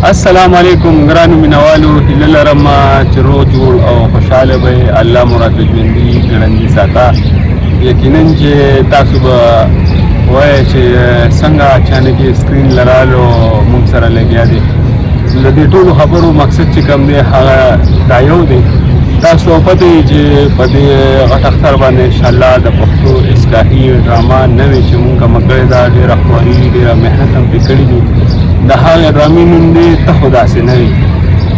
السلام علیکم ګرانو مینوالو، هیله لرم چې روغ جوړ او خوشحاله به الله مراد ژوندي ګړندي ساته. یقینا چې تاسو به وایئ چې څنګه اچانک سکرین لرالو موږ سره لګیا دی. د دې ټولو خبرو مقصد چې کوم دی هغه دا یو دی، تاسو پته یې چې په دې غټ اختر باندې انشاءالله د پښتو اصلاحي ډرامه نوې چې موږ کومه کړې ده، ډېره خواري ډېره محنت هم پرې کړي دي. د هغې ډرامې نوم دی ته خو داسې نه وي.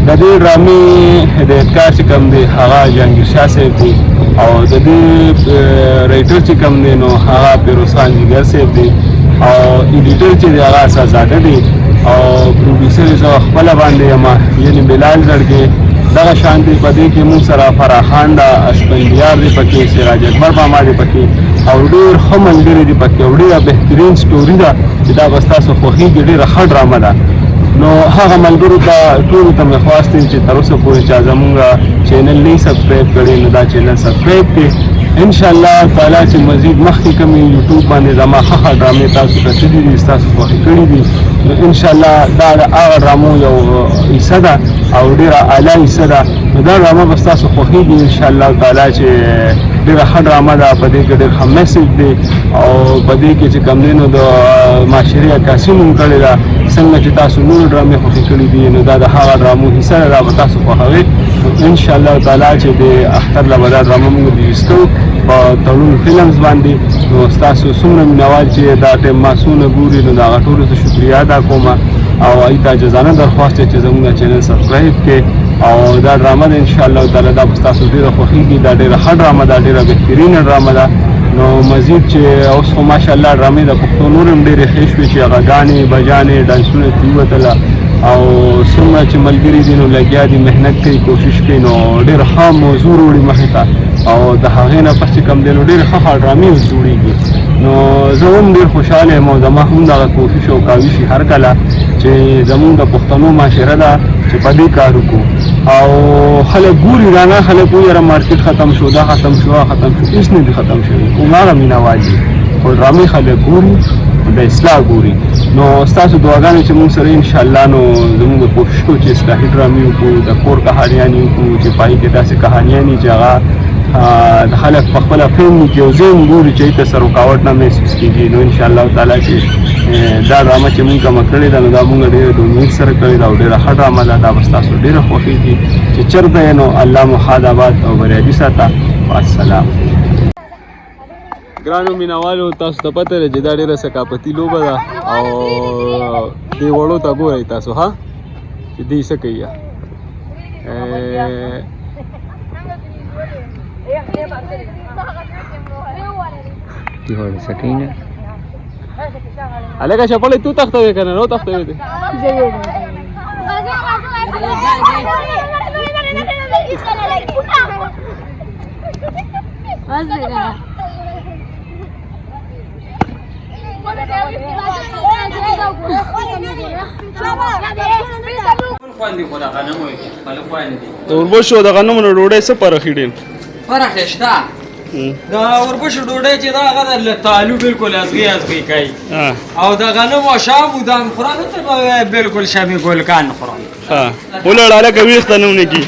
د دې ډرامې هدایتکار چې کوم دی هغه جهانګیر شاه صاحب دی، او د دې رایټر چې کوم دی نو هغه فیروز خان جګر صاحب دی، او ایډیټر چې دی هغه اساسزاده دی، او پروډیوسر زه خپله باندې یم یعنې بلال زړګی. دغه شان دی په دې کې موږ سره فرح خان ده، اسفندیار دی پکې، سراج اکبر ماما دی پکې، او ډېر ښه ملګري دي پکې، او ډېره بهترین سټوري ده چې دا به ستاسو خوښېږي. ډېره ښه ډرامه ده. نو هغه ملګرو ته ټولو ته مې خواست دی چې تر اوسه پورې چا زمونږ چینل نه سبسکرایب کړی نو دا چینل سبسکرایب کړي. انشاءالله تعالی چې مزید مخکې کومې یوټیوب باندې زما ښه ښه ډرامې تاسو ته څه دي ستاسو خوښې کړي دي، نو انشاءالله دا د هغه ډرامو یو حصه ده او ډېره اعلی حصه ده. نو دا ډرامه به ستاسو خوښېږي انشاءالله تعالی چې ډېره ښه ډرامه ده. په دې کې ډېر ښه میسج دی، او په دې کې چې کوم دی نو د معاشرې عکاسي مونږ کړې ده. څنګه چې تاسو نورو ډرامې خوښې کړي دي نو دا د هغه ډرامو حصه ده، دا به تاسو خوښوئ. انشاءالله تعالی چې د اختر له به دا ډرامه مونږ ریلیز کوو په تړون فلمز باندې. نو ستاسو څومره مینوال چې دا ټایم ماسونه ګوري نو د هغه ټولو ته شکریه ادا کوم، او هغوی ته عاجزانه درخواست دی چې زموږ چینل سبسکرایب کړئ. او دا ډرامه ده انشاءالله تعالی دا به ستاسو ډېره خوښېږي. دا ډېره ښه ډرامه ده، ډېره بهترینه ډرامه ده. نو مزید چې اوس خو ماشاءالله ډرامې د پښتو نور هم ډېرې ښې شوې چې هغه ګانې بجانې ډانسونه ترې ووتله، او څومره چې ملګري دي نو لګیا دي، محنت کوي، کوشش کوي، نو ډېره ښه موضوع وړي مخې ته، او د هغې نه پس چې کوم دی نو ډېرې ښه ښه ډرامې اوس جوړېږي. نو زه هم ډېر خوشحاله یم، او زما هم دغه کوشش او کاوش وي هر کله چې زمونږ د پښتنو معاشره ده چې په دې کار وکړو. او خلک ګوري رانه، خلک وایي یاره مارکیټ ختم شو، دا ختم شو، هغه ختم شو، هېڅ نه دي ختم شوي. هماغه مینهوال دي، خو ډرامې خلک ګوري، د اصلاح ګوري. نو ستاسو دعاګانې چې موږ سره انشاءالله نو زموږ کوشش کوو چې اصلاحي ډرامې وکړو، د کور کهانیانې وکړو چې په هغې کې داسې کهانیانې چې هغه د خلک په خپله فهمي کې یو ځای هم ګوري چې هغې ته څه رکاوټ نه محسوس کېږي. نو انشاءالله تعالی چې دا ډرامه چې موږ کومه کړې ده نو دا موږ ډېره د امید سره کړې ده، او ډېره ښه ډرامه ده. دا به ستاسو ډېره خوښېږي. چې چېرته یې نو الله مو ښاد آباد او بریالي ساته. والسلام. ګرانو مینوالو، تاسو ته پته ده چې دا ډېره ثقافتي لوبه ده، او دې وړو ته ګورئ تاسو ها چې دوی څه کوي. هلکه چپړې تو تختوې که نه نو تختوې دی. د وربشو د غنمو نه ډوډۍ څه فرق ډېر فرق شته. د وربشو ډوډۍ چې دا هغه د تالو بالکل ازغي ازغي کوي، او د غنمو شام بودام خورانو ته بالکل شامي ګلکان خوران. ولړ هلکه ویښته نه ونکي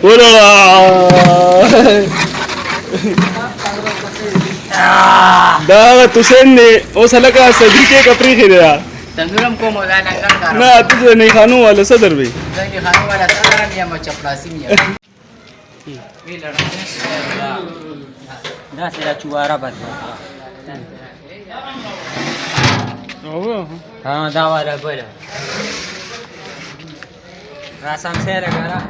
ولړ دا هغه توسین دی. اوس هلکه صدري کېکه پرېښې دی تنورم کوم ولا لنګر دا نه ته د نیخانو والا صدر وي. زه نیخانو والا صدر یم او چپړاسي یم. دا سره چواره بد ها دا والا بل راسم سره ګره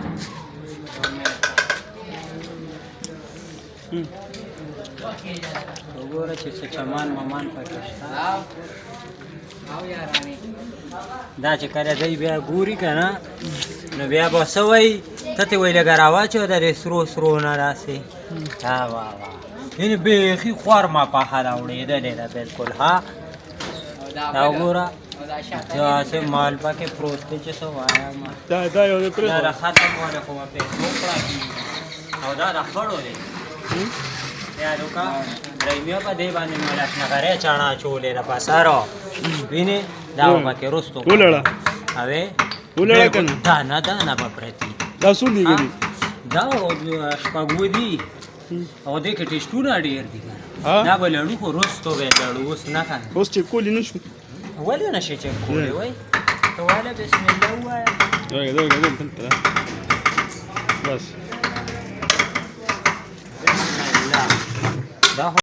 وګوره چې څه چمان ممان پکې شته. دا چې کله دی بیا ګوري که نه نو بیا به څه وایي ته ته وایي لږه راواچوه د دې سرو سرو نه راسې. ها واه واه یعنې بیخي خوار ما پاخه راوړېدلې ده بلکل. ها دا وګوره داسې مال پکې پروت دی چې څه وایم. دا د ختم والا خو به پیسو کړه، او دا د خړو دی. یا دوکا رایمیو په دې باندې ملاش نغره چانا چولې را پاسارو ویني دا پکې رستو ولړه اوه ولړه کنه دانا په پرتی دا څو دي ګری دا شپږو دي او دې کې ټیسټونه ډېر دي ها دا بلړو خو رستو به لړو اوس نه کنه اوس چې کولی نشو ولې نشي چې کولې وای ته والا بسم الله وای دا بس بسم الله دا